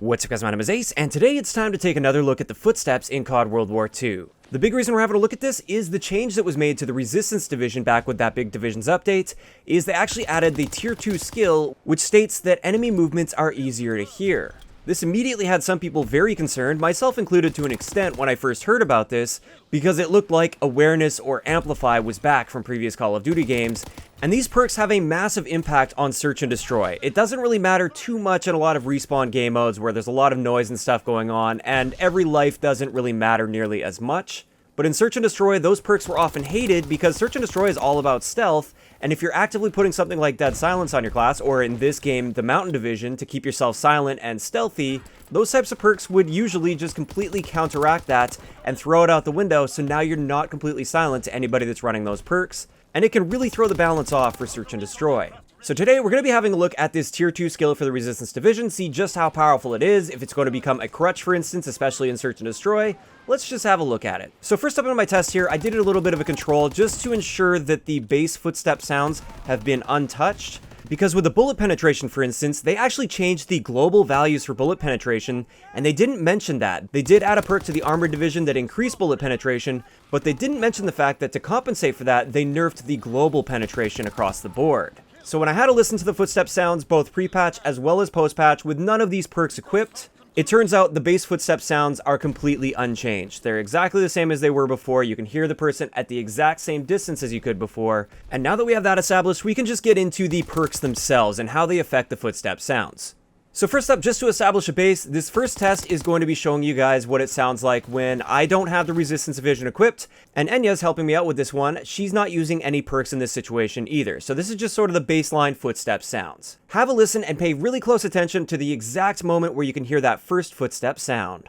What's up guys, my name is Ace, and today it's time to take another look at the footsteps in CoD World War II. The big reason we're having a look at this is the change that was made to the Resistance Division back with that big Divisions update, is they actually added the Tier 2 skill, which states that enemy movements are easier to hear. This immediately had some people very concerned, myself included to an extent when I first heard about this, because it looked like Awareness or Amplify was back from previous Call of Duty games, and these perks have a massive impact on Search and Destroy. It doesn't really matter too much in a lot of respawn game modes where there's a lot of noise and stuff going on, and every life doesn't really matter nearly as much. But in Search and Destroy, those perks were often hated because Search and Destroy is all about stealth, and if you're actively putting something like Dead Silence on your class, or in this game, the Mountain Division, to keep yourself silent and stealthy, those types of perks would usually just completely counteract that and throw it out the window, so now you're not completely silent to anybody that's running those perks, and it can really throw the balance off for Search and Destroy. So today we're going to be having a look at this Tier 2 skill for the Resistance Division, see just how powerful it is, if it's going to become a crutch for instance, especially in Search and Destroy. Let's just have a look at it. So first up in my test here, I did a little bit of a control just to ensure that the base footstep sounds have been untouched. Because with the bullet penetration, for instance, they actually changed the global values for bullet penetration, and they didn't mention that. They did add a perk to the Armored Division that increased bullet penetration, but they didn't mention the fact that to compensate for that, they nerfed the global penetration across the board. So when I had to listen to the footstep sounds, both pre-patch as well as post-patch, with none of these perks equipped, it turns out the base footstep sounds are completely unchanged. They're exactly the same as they were before. You can hear the person at the exact same distance as you could before. And now that we have that established, we can just get into the perks themselves and how they affect the footstep sounds. So first up, just to establish a base, this first test is going to be showing you guys what it sounds like when I don't have the Resistance Division equipped, and Enya's helping me out with this one. She's not using any perks in this situation either, so this is just sort of the baseline footstep sounds. Have a listen and pay really close attention to the exact moment where you can hear that first footstep sound.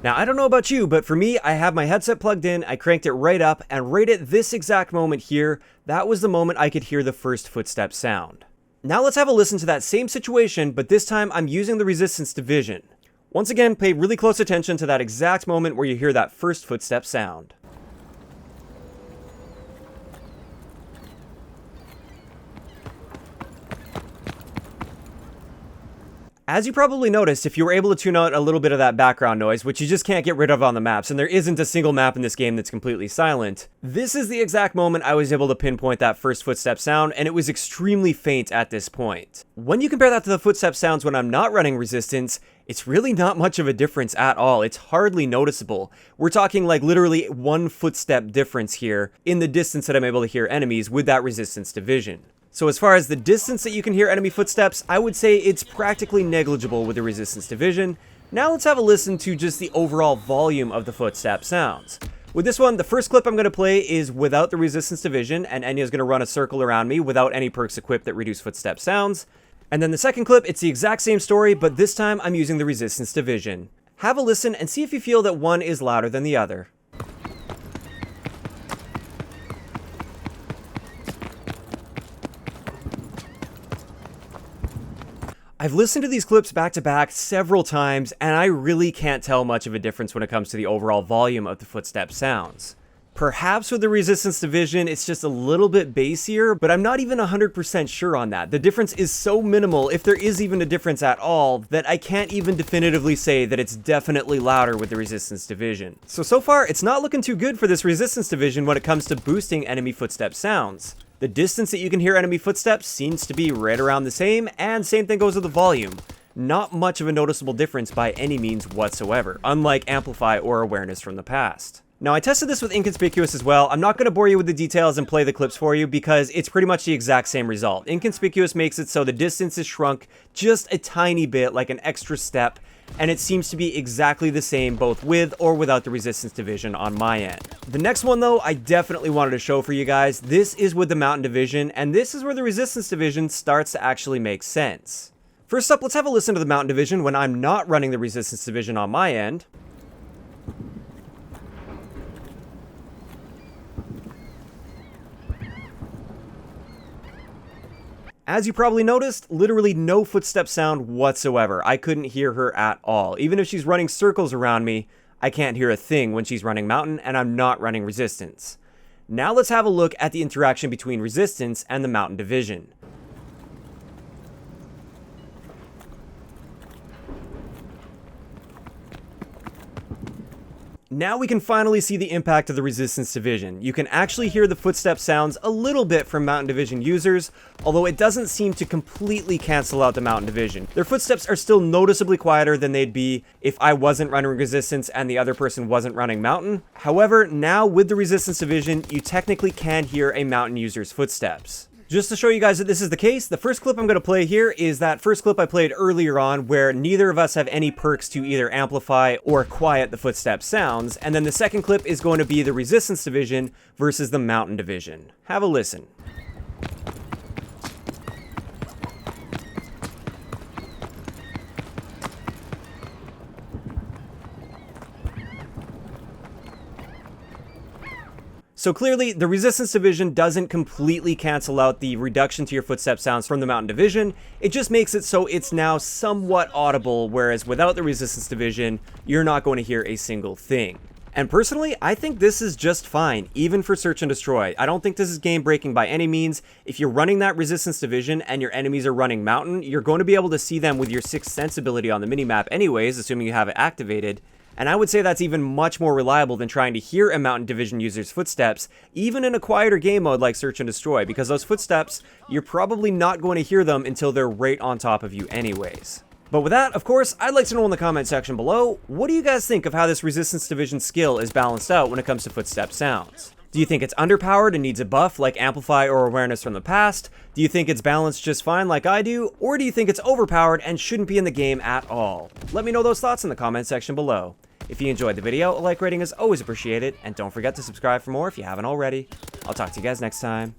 Now, I don't know about you, but for me, I have my headset plugged in, I cranked it right up, and right at this exact moment here, that was the moment I could hear the first footstep sound. Now let's have a listen to that same situation, but this time I'm using the Resistance Division. Once again, pay really close attention to that exact moment where you hear that first footstep sound. As you probably noticed, if you were able to tune out a little bit of that background noise, which you just can't get rid of on the maps, and there isn't a single map in this game that's completely silent, this is the exact moment I was able to pinpoint that first footstep sound, and it was extremely faint at this point. When you compare that to the footstep sounds when I'm not running Resistance, it's really not much of a difference at all. It's hardly noticeable. We're talking like literally one footstep difference here in the distance that I'm able to hear enemies with that Resistance Division. So as far as the distance that you can hear enemy footsteps, I would say it's practically negligible with the Resistance Division. Now let's have a listen to just the overall volume of the footstep sounds. With this one, the first clip I'm going to play is without the Resistance Division, and Enya's going to run a circle around me without any perks equipped that reduce footstep sounds. And then the second clip, it's the exact same story, but this time I'm using the Resistance Division. Have a listen and see if you feel that one is louder than the other. I've listened to these clips back to back several times, and I really can't tell much of a difference when it comes to the overall volume of the footstep sounds. Perhaps with the Resistance Division, it's just a little bit bassier, but I'm not even 100% sure on that. The difference is so minimal, if there is even a difference at all, that I can't even definitively say that it's definitely louder with the Resistance Division. So far, it's not looking too good for this Resistance Division when it comes to boosting enemy footstep sounds. The distance that you can hear enemy footsteps seems to be right around the same, and same thing goes with the volume. Not much of a noticeable difference by any means whatsoever, unlike Amplify or Awareness from the past. Now, I tested this with Inconspicuous as well. I'm not going to bore you with the details and play the clips for you because it's pretty much the exact same result. Inconspicuous makes it so the distance is shrunk just a tiny bit, like an extra step, and it seems to be exactly the same both with or without the Resistance Division on my end. The next one though, I definitely wanted to show for you guys. This is with the Mountain Division, and this is where the Resistance Division starts to actually make sense. First up, let's have a listen to the Mountain Division when I'm not running the Resistance Division on my end. As you probably noticed, literally no footstep sound whatsoever. I couldn't hear her at all. Even if she's running circles around me, I can't hear a thing when she's running Mountain, and I'm not running Resistance. Now let's have a look at the interaction between Resistance and the Mountain Division. Now we can finally see the impact of the Resistance Division. You can actually hear the footstep sounds a little bit from Mountain Division users, although it doesn't seem to completely cancel out the Mountain Division. Their footsteps are still noticeably quieter than they'd be if I wasn't running Resistance and the other person wasn't running Mountain. However, now with the Resistance Division, you technically can hear a Mountain user's footsteps. Just to show you guys that this is the case, the first clip I'm going to play here is that first clip I played earlier on where neither of us have any perks to either amplify or quiet the footstep sounds, and then the second clip is going to be the Resistance Division versus the Mountain Division. Have a listen. So clearly, the Resistance Division doesn't completely cancel out the reduction to your footstep sounds from the Mountain Division. It just makes it so it's now somewhat audible, whereas without the Resistance Division, you're not going to hear a single thing. And personally, I think this is just fine, even for Search and Destroy. I don't think this is game breaking by any means. If you're running that Resistance Division and your enemies are running Mountain, you're going to be able to see them with your Sixth Sense ability on the minimap anyways, assuming you have it activated. And I would say that's even much more reliable than trying to hear a Mountain Division user's footsteps, even in a quieter game mode like Search and Destroy, because those footsteps, you're probably not going to hear them until they're right on top of you anyways. But with that, of course, I'd like to know in the comment section below, what do you guys think of how this Resistance Division skill is balanced out when it comes to footstep sounds? Do you think it's underpowered and needs a buff like Amplify or Awareness from the past? Do you think it's balanced just fine like I do? Or do you think it's overpowered and shouldn't be in the game at all? Let me know those thoughts in the comment section below. If you enjoyed the video, a like rating is always appreciated, and don't forget to subscribe for more if you haven't already. I'll talk to you guys next time.